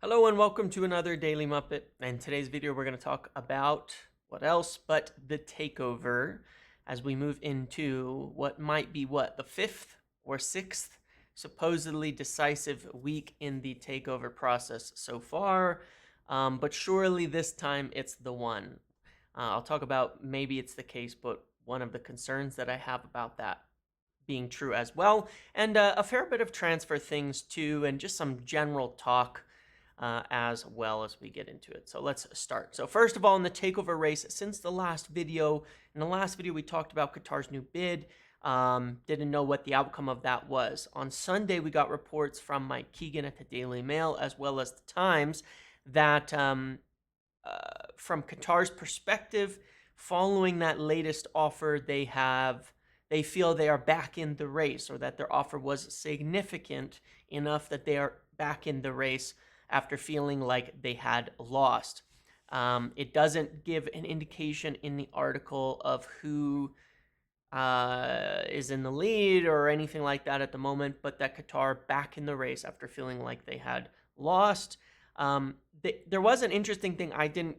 Hello and welcome to another Daily Muppet. In today's video, we're going to talk about what else but the takeover as we move into what might be the fifth or sixth supposedly decisive week in the takeover process so far. But surely this time it's the one. I'll talk about maybe it's the case, but one of the concerns that I have about that being true as well, and a fair bit of transfer things too, and just some general talk as well as we get into it. So let's start. So first of all, in the takeover race, since the last video, in the last video we talked about Qatar's new bid. Didn't know what the outcome of that was. On Sunday, we got reports from Mike Keegan at the Daily Mail as well as the Times that from Qatar's perspective, following that latest offer, they feel they are back in the race, or that their offer was significant enough that they are back in the race after feeling like they had lost. It doesn't give an indication in the article of who is in the lead or anything like that at the moment, but that Qatar back in the race after feeling like they had lost. There was an interesting thing I didn't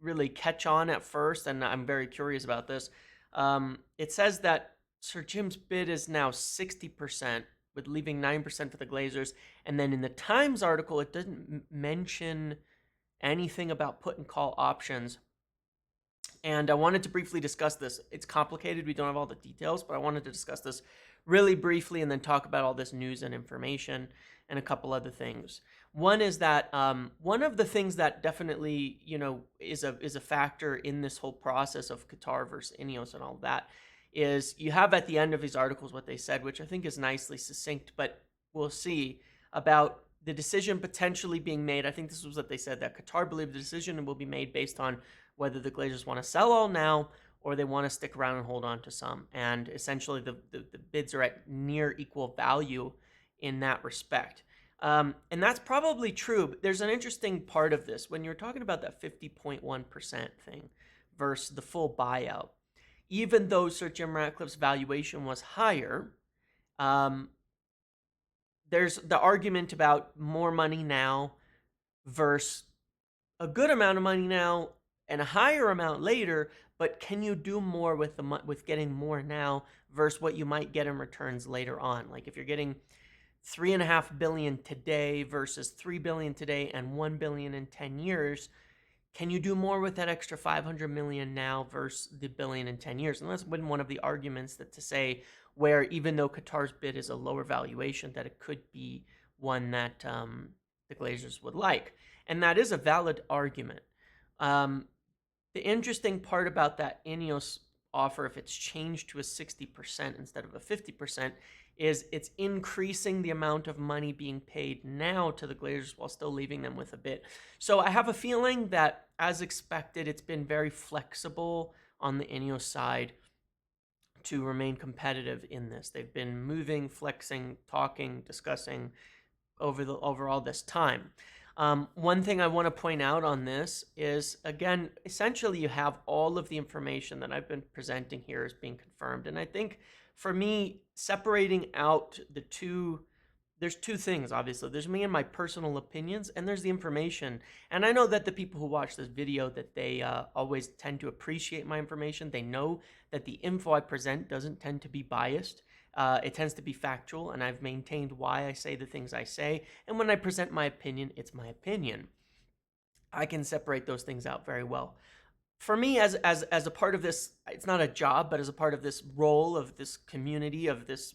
really catch on at first, and I'm very curious about this. It says that Sir Jim's bid is now 60%, with leaving 9% for the Glazers. And then in the Times article, it doesn't mention anything about put and call options. And I wanted to briefly discuss this. It's complicated. We don't have all the details, but I wanted to discuss this really briefly and then talk about all this news and information and a couple other things. One is that one of the things that definitely, is a factor in this whole process of Qatar versus Ineos and all that is you have at the end of these articles what they said, which I think is nicely succinct, but we'll see, about the decision potentially being made. I think this was what they said, that Qatar believed the decision will be made based on whether the Glazers want to sell all now or they want to stick around and hold on to some. And essentially the bids are at near equal value in that respect. And that's probably true, but there's an interesting part of this. When you're talking about that 50.1% thing versus the full buyout, even though Sir Jim Ratcliffe's valuation was higher, there's the argument about more money now versus a good amount of money now and a higher amount later. But can you do more with getting more now versus what you might get in returns later on? Like if you're getting $3.5 billion today versus $3 billion today and $1 billion in 10 years, can you do more with that extra 500 million now versus the billion in 10 years? And that's been one of the arguments that to say where even though Qatar's bid is a lower valuation, that it could be one that the Glazers would like. And that is a valid argument. The interesting part about that Ineos offer, if it's changed to a 60% instead of a 50%, is it's increasing the amount of money being paid now to the Glazers while still leaving them with a bit. So I have a feeling that, as expected, it's been very flexible on the Ineos side to remain competitive in this. They've been moving, flexing, talking, discussing over all this time. One thing I want to point out on this is, again, essentially you have all of the information that I've been presenting here as being confirmed. And I think for me, separating out there's two things, obviously. There's me and my personal opinions, and there's the information. And I know that the people who watch this video, that they always tend to appreciate my information. They know that the info I present doesn't tend to be biased. It tends to be factual, and I've maintained why I say the things I say. And when I present my opinion, it's my opinion. I can separate those things out very well. For me, as a part of this, it's not a job, but as a part of this role of this community, of this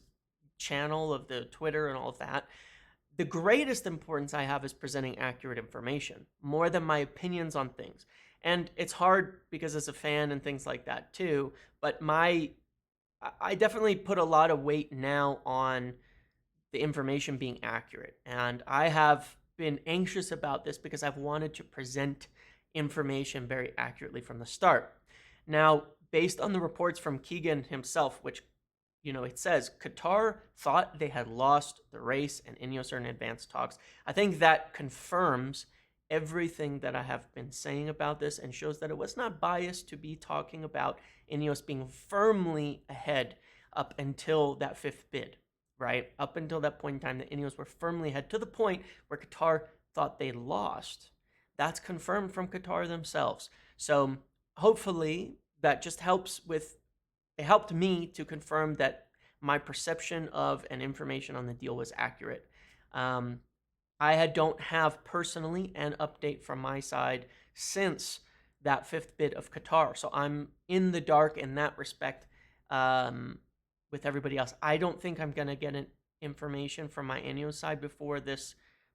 channel, of the Twitter and all of that, the greatest importance I have is presenting accurate information, more than my opinions on things. And it's hard because as a fan and things like that too, but I definitely put a lot of weight now on the information being accurate. And I have been anxious about this because I've wanted to present information very accurately from the start. Now, based on the reports from Keegan himself, which, it says Qatar thought they had lost the race and Ineos are in advanced talks. I think that confirms everything that I have been saying about this and shows that it was not biased to be talking about Ineos being firmly ahead up until that fifth bid, right? Up until that point in time, the Ineos were firmly ahead to the point where Qatar thought they lost. That's confirmed from Qatar themselves. So hopefully that just helps with, it helped me to confirm that my perception of and information on the deal was accurate. Um, don't have personally an update from my side since that fifth bid of Qatar. So I'm in the dark in that respect um, with everybody else. I don't think I'm going to get an information from my Enio side before this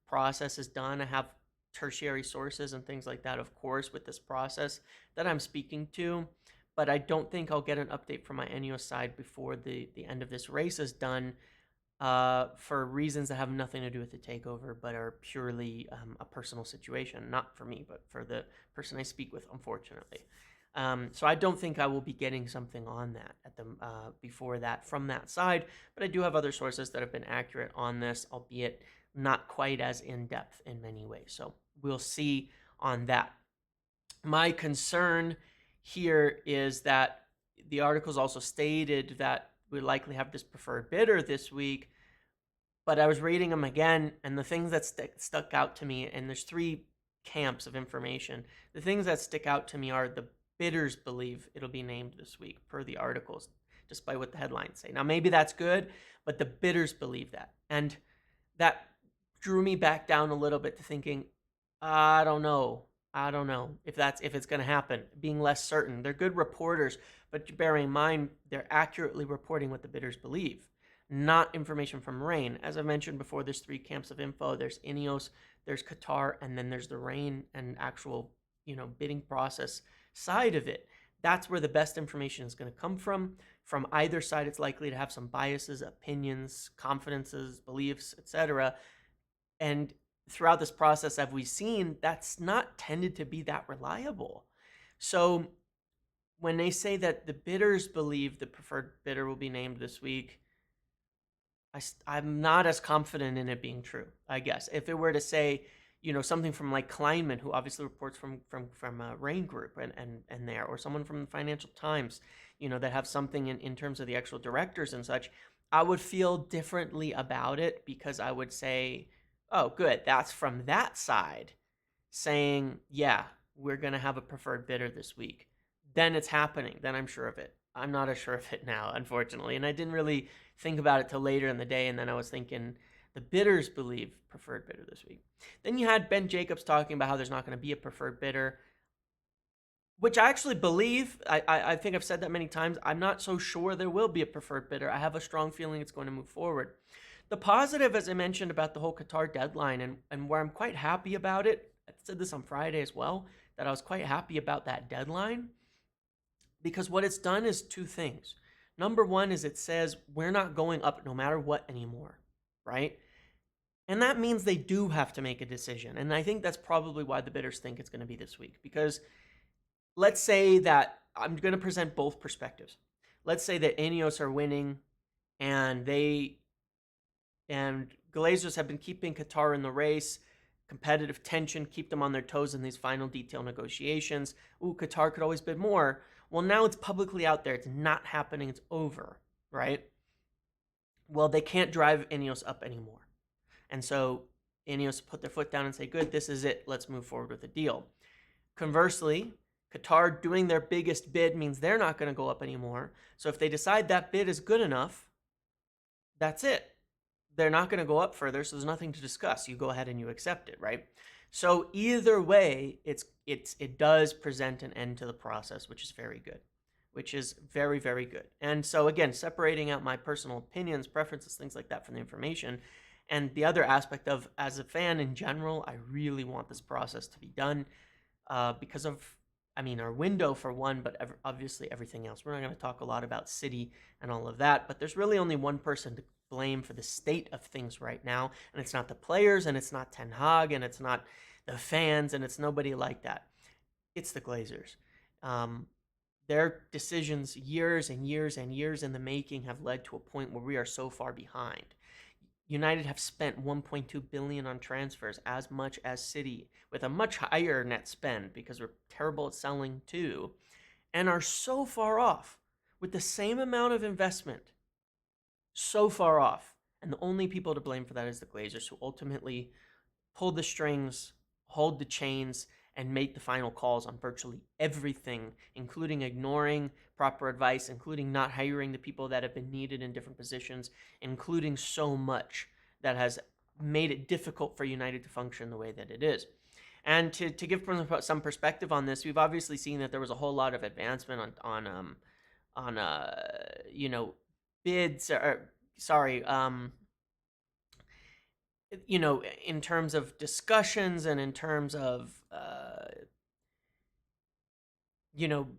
process is done. I have tertiary sources and things like that, of course, with this process that I'm speaking to. But I don't think I'll get an update from my Enio side before the end of this race is done, for reasons that have nothing to do with the takeover, but are purely a personal situation. Not for me, but for the person I speak with, unfortunately. So I don't think I will be getting something on that at the before that from that side, but I do have other sources that have been accurate on this, albeit not quite as in-depth in many ways. So we'll see on that. My concern here is that the articles also stated that we likely have this preferred bidder this week, but I was reading them again, and the things that stuck out to me, and there's three camps of information. The things that stick out to me are the bidders believe it'll be named this week per the articles, despite what the headlines say. Now, maybe that's good, but the bidders believe that. And that drew me back down a little bit to thinking, I don't know. I don't know if it's going to happen. Being less certain. They're good reporters, but bearing in mind they're accurately reporting what the bidders believe, not information from Rain. As I mentioned before, there's three camps of info. There's Ineos, there's Qatar, and then there's the Rain and actual, bidding process side of it. That's where the best information is going to come from. From either side, it's likely to have some biases, opinions, confidences, beliefs, etc. And throughout this process, as we've seen, that's not tended to be that reliable. So when they say that the bidders believe the preferred bidder will be named this week, I'm not as confident in it being true, I guess. If it were to say, something from like Kleinman, who obviously reports from Rain Group and there, or someone from the Financial Times, that have something in terms of the actual directors and such, I would feel differently about it, because I would say, oh, good, that's from that side saying, yeah, we're going to have a preferred bidder this week. Then it's happening. Then I'm sure of it. I'm not as sure of it now, unfortunately. And I didn't really think about it till later in the day. And then I was thinking, the bidders believe preferred bidder this week. Then you had Ben Jacobs talking about how there's not going to be a preferred bidder, which I actually believe. I think I've said that many times. I'm not so sure there will be a preferred bidder. I have a strong feeling it's going to move forward. The positive, as I mentioned, about the whole Qatar deadline, and where I'm quite happy about it, I said this on Friday as well, that I was quite happy about that deadline, because what it's done is two things. Number one is it says we're not going up no matter what anymore, right? And that means they do have to make a decision. And I think that's probably why the bidders think it's going to be this week. Because let's say that I'm going to present both perspectives. Let's say that Ineos are winning and Glazers have been keeping Qatar in the race. Competitive tension, keep them on their toes in these final detail negotiations. Ooh, Qatar could always bid more. Well, now it's publicly out there. It's not happening. It's over, right? Well, they can't drive Ineos up anymore. And so Ineos put their foot down and say, good, this is it. Let's move forward with the deal. Conversely, Qatar doing their biggest bid means they're not going to go up anymore. So if they decide that bid is good enough, that's it. They're not going to go up further, so there's nothing to discuss. You go ahead and you accept it, right? So either way, it does present an end to the process, which is very good, which is very, very good. And so again, separating out my personal opinions, preferences, things like that from the information, and the other aspect of, as a fan in general, I really want this process to be done because of, our window for one, but obviously everything else. We're not going to talk a lot about City and all of that, but there's really only one person to blame for the state of things right now, and it's not the players, and it's not Ten Hag, and it's not the fans, and it's nobody like that. It's the Glazers. Their decisions, years and years and years in the making, have led to a point where we are so far behind. United have spent 1.2 billion on transfers, as much as City, with a much higher net spend because we're terrible at selling too, and are so far off with the same amount of investment. So far off. And the only people to blame for that is the Glazers, who ultimately pull the strings, hold the chains, and make the final calls on virtually everything, including ignoring proper advice, including not hiring the people that have been needed in different positions, including so much that has made it difficult for United to function the way that it is. And to give some perspective on this, we've obviously seen that there was a whole lot of advancement on bids, or sorry, in terms of discussions and in terms of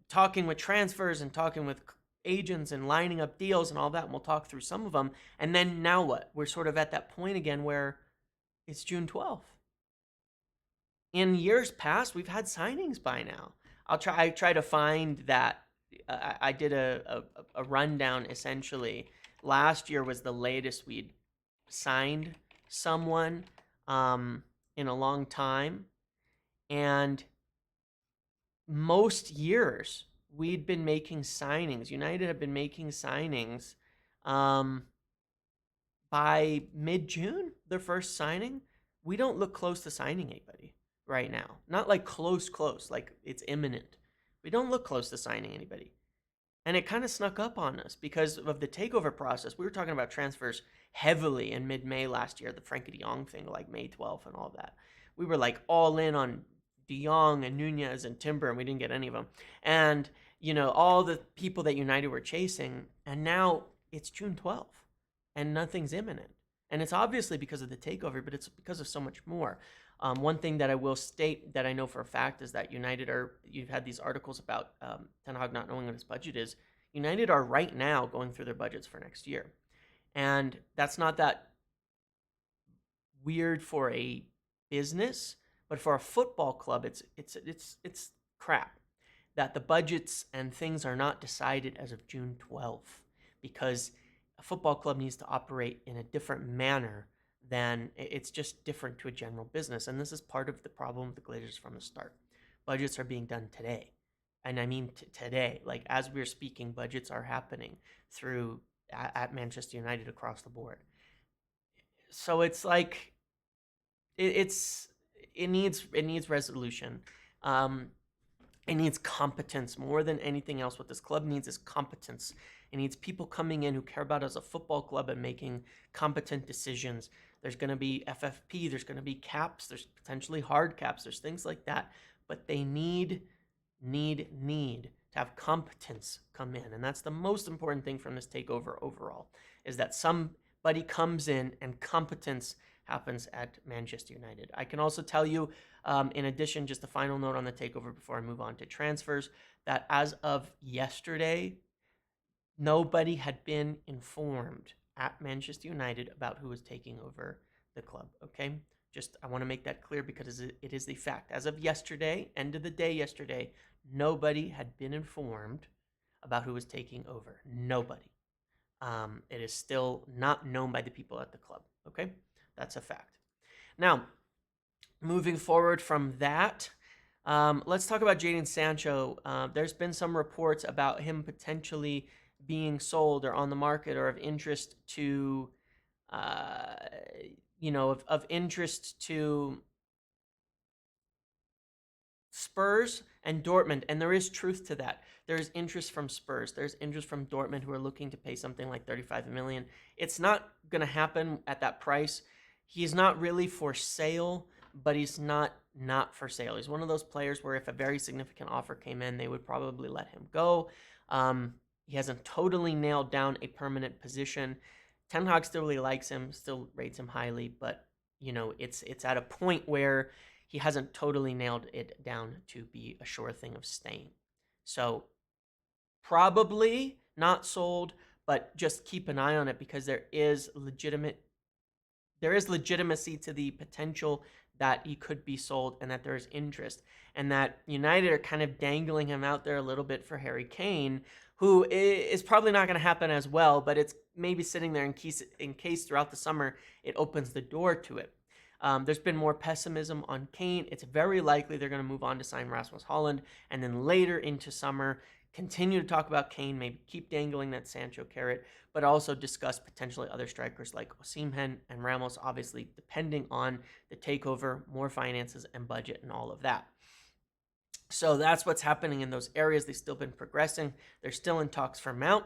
talking with transfers and talking with agents and lining up deals and all that. And we'll talk through some of them. And then now what? We're sort of at that point again where it's June 12th. In years past, we've had signings by now. I try to find that. I did a rundown essentially. Last year was the latest we'd signed someone in a long time, and most years we'd been making signings. United had been making signings by mid-June, their first signing. We don't look close to signing anybody right now. Not like close, like it's imminent. We don't look close to signing anybody. And it kind of snuck up on us because of the takeover process. We were talking about transfers heavily in mid-May last year, the Frankie de Jong thing, like May 12th and all that. We were like all in on de Jong and Nunez and Timber, and we didn't get any of them. And, all the people that United were chasing, and now it's June 12th, and nothing's imminent. And it's obviously because of the takeover, but it's because of so much more. One thing that I will state that I know for a fact is that you've had these articles about Ten Hag not knowing what his budget is. United are right now going through their budgets for next year. And that's not that weird for a business, but for a football club, it's crap that the budgets and things are not decided as of June 12th, because a football club needs to operate in a different manner than it's just different to a general business. And this is part of the problem with the Glazers from the start. Budgets are being done today. And I mean today, like as we're speaking, budgets are happening through at Manchester United across the board. So it's like it needs resolution. It needs competence more than anything else. What this club needs is competence. It needs people coming in who care about it as a football club and making competent decisions. There's going to be FFP, there's going to be caps, there's potentially hard caps, there's things like that. But they need to have competence come in. And that's the most important thing from this takeover overall, is that somebody comes in and competence happens at Manchester United. I can also tell you, in addition, just a final note on the takeover before I move on to transfers, that as of yesterday, nobody had been informed at Manchester United about who was taking over the club, okay? Just, I want to make that clear because it is the fact. As of yesterday, end of the day yesterday, nobody had been informed about who was taking over. Nobody. It is still not known by the people at the club, okay? That's a fact. Now, moving forward from that, let's talk about Jadon Sancho. There's been some reports about him potentially being sold or on the market or of interest to, of interest to Spurs and Dortmund, and there is truth to that. There is interest from Spurs. There's interest from Dortmund, who are looking to pay something like 35 million. It's not going to happen at that price. He's not really for sale, but he's not for sale. He's one of those players where if a very significant offer came in, they would probably let him go. He hasn't totally nailed down a permanent position. Ten Hag still really likes him, still rates him highly, but it's at a point where he hasn't totally nailed it down to be a sure thing of staying. So probably not sold, but just keep an eye on it because there is legitimacy to the potential that he could be sold and that there is interest, and that United are kind of dangling him out there a little bit for Harry Kane, who is probably not going to happen as well, but it's maybe sitting there in case throughout the summer it opens the door to it. There's been more pessimism on Kane. It's very likely they're going to move on to sign Rasmus Hojlund, and then later into summer, continue to talk about Kane, maybe keep dangling that Sancho carrot, but also discuss potentially other strikers like Osimhen and Ramos, obviously depending on the takeover, more finances and budget and all of that. So that's what's happening in those areas. They've still been progressing. They're still in talks for Mount.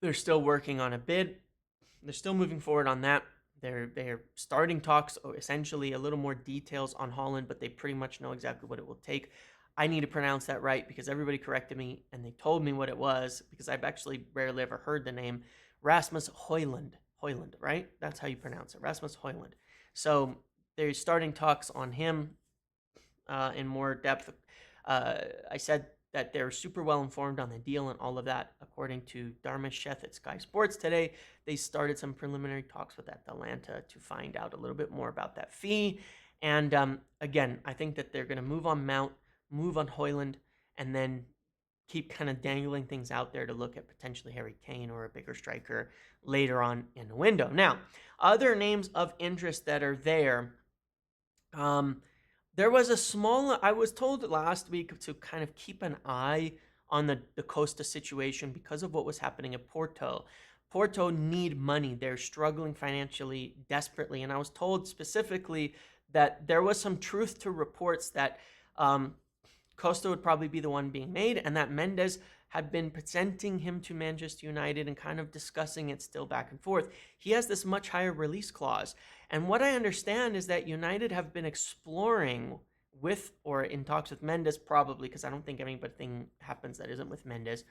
They're still working on a bid. They're still moving forward on that. They're starting talks, essentially a little more details on Hojlund, but they pretty much know exactly what it will take. I need to pronounce that right because everybody corrected me and they told me what it was because I've actually rarely ever heard the name. Rasmus Hojlund. Hojlund, right? That's how you pronounce it. Rasmus Hojlund. So they're starting talks on him in more depth. I said that they're super well informed on the deal and all of that. According to Dharmesh Sheth at Sky Sports today, they started some preliminary talks with Atalanta to find out a little bit more about that fee. And again, I think that they're going to move on Mount, move on Hojlund, and then keep kind of dangling things out there to look at potentially Harry Kane or a bigger striker later on in the window. Now, other names of interest that are there. There was a small, I was told last week to kind of keep an eye on the Costa situation because of what was happening at Porto. Porto need money. They're struggling financially desperately. And I was told specifically that there was some truth to reports that Costa would probably be the one being made and that Mendes had been presenting him to Manchester United and kind of discussing it still back and forth. He has this much higher release clause. And what I understand is that United have been exploring with, or in talks with Mendes probably, because I don't think anything happens that isn't with Mendes,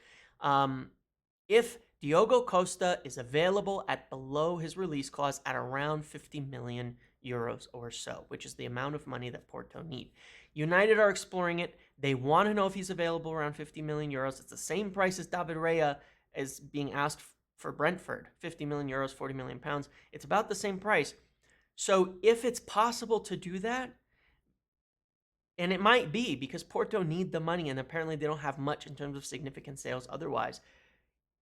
if Diogo Costa is available at below his release clause at around 50 million euros or so, which is the amount of money that Porto need. United are exploring it. They want to know if he's available around 50 million euros. It's the same price as David Raya is being asked for Brentford, 50 million euros, 40 million pounds. It's about the same price. So if it's possible to do that, and it might be because Porto need the money and apparently they don't have much in terms of significant sales otherwise,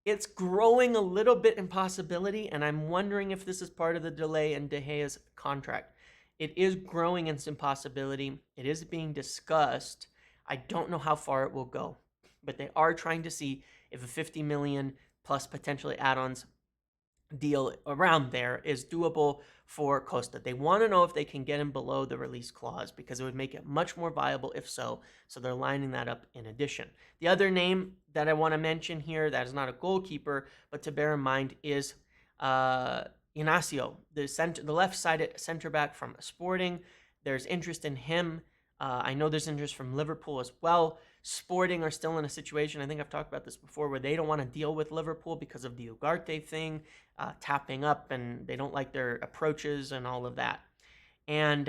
it's growing a little bit in possibility, and I'm wondering if this is part of the delay in De Gea's contract. It is growing in some possibility. It is being discussed. I don't know how far it will go, but they are trying to see if a 50 million plus potentially add-ons deal around there is doable for Costa. They want to know if they can get him below the release clause because it would make it much more viable if so. So they're lining that up in addition. The other name that I want to mention here that is not a goalkeeper, but to bear in mind is Inacio, the left-sided center back from Sporting. There's interest in him. I know there's interest from Liverpool as well. Sporting are still in a situation, I think I've talked about this before, where they don't want to deal with Liverpool because of the Ugarte thing, tapping up, and they don't like their approaches and all of that. And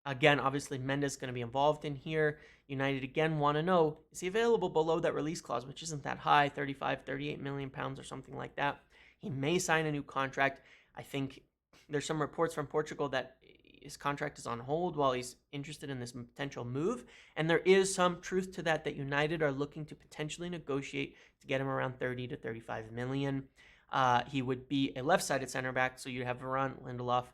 again, obviously, Mendes is going to be involved in here. United, again, want to know, is he available below that release clause, which isn't that high, 35, 38 million pounds or something like that. He may sign a new contract. I think there's some reports from Portugal that his contract is on hold while he's interested in this potential move. And there is some truth to that United are looking to potentially negotiate to get him around 30 to 35 million. He would be a left-sided center back, so you'd have Varane, Lindelof,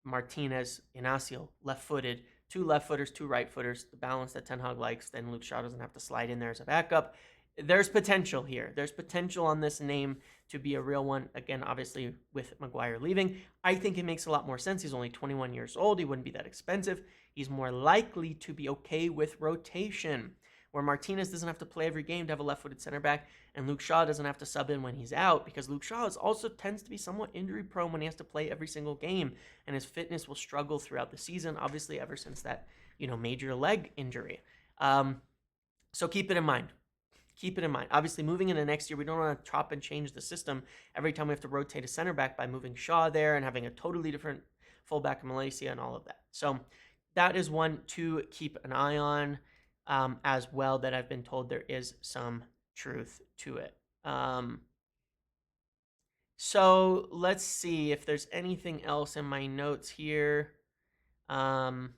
Martinez, Inacio, left-footed, two left-footers, two right-footers, the balance that Ten Hag likes. Then Luke Shaw doesn't have to slide in there as a backup. There's potential here. There's potential on this name to be a real one. Again, obviously, with Maguire leaving, I think it makes a lot more sense. He's only 21 years old. He wouldn't be that expensive. He's more likely to be okay with rotation, where Martinez doesn't have to play every game to have a left-footed center back, and Luke Shaw doesn't have to sub in when he's out, because Luke Shaw also tends to be somewhat injury-prone when he has to play every single game, and his fitness will struggle throughout the season, obviously ever since that major leg injury. So keep it in mind. Keep it in mind. Obviously, moving into next year, we don't want to chop and change the system every time we have to rotate a center back by moving Shaw there and having a totally different fullback in Malaysia and all of that. So that is one to keep an eye on as well, that I've been told there is some truth to it. So let's see if there's anything else in my notes here. Let's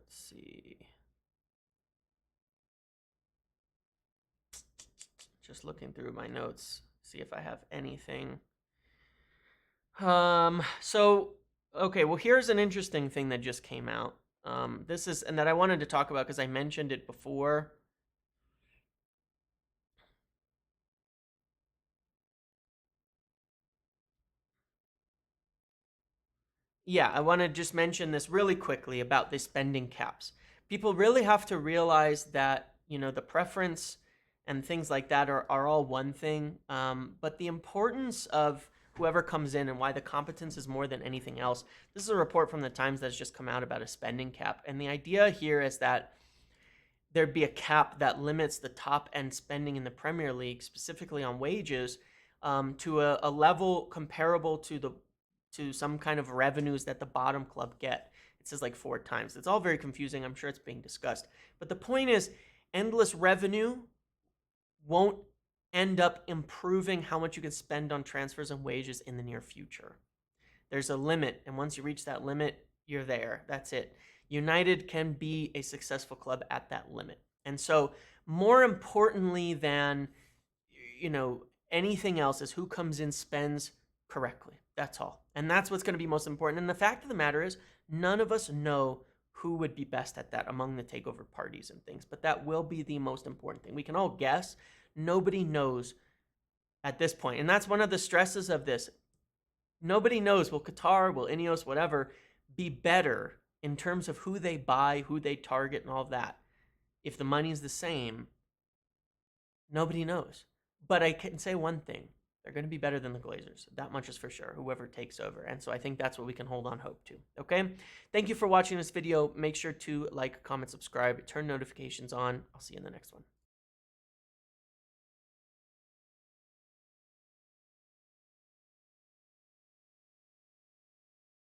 see. Just looking through my notes, see if I have anything. Okay, well, here's an interesting thing that just came out. And that I wanted to talk about because I mentioned it before. Yeah, I want to just mention this really quickly about the spending caps. People really have to realize that, the preference and things like that are all one thing. But the importance of whoever comes in and why the competence is more than anything else. This is a report from the Times that's just come out about a spending cap. And the idea here is that there'd be a cap that limits the top end spending in the Premier League, specifically on wages, to a level comparable to some kind of revenues that the bottom club get. It says like 4 times. It's all very confusing. I'm sure it's being discussed. But the point is, endless revenue won't end up improving how much you can spend on transfers and wages in the near future. There's a limit, and once you reach that limit, you're there. That's it. United can be a successful club at that limit. And so, more importantly than you know anything else is who comes in spends correctly. That's all. And that's what's going to be most important. And the fact of the matter is, none of us know who would be best at that among the takeover parties and things, but that will be the most important thing. We can all guess. Nobody knows at this point. And that's one of the stresses of this. Nobody knows. Will Qatar, will Ineos, whatever, be better in terms of who they buy, who they target, and all of that? If the money's the same, nobody knows. But I can say one thing. They're going to be better than the Glazers. That much is for sure, whoever takes over. And so I think that's what we can hold on hope to. Okay? Thank you for watching this video. Make sure to like, comment, subscribe, turn notifications on. I'll see you in the next one.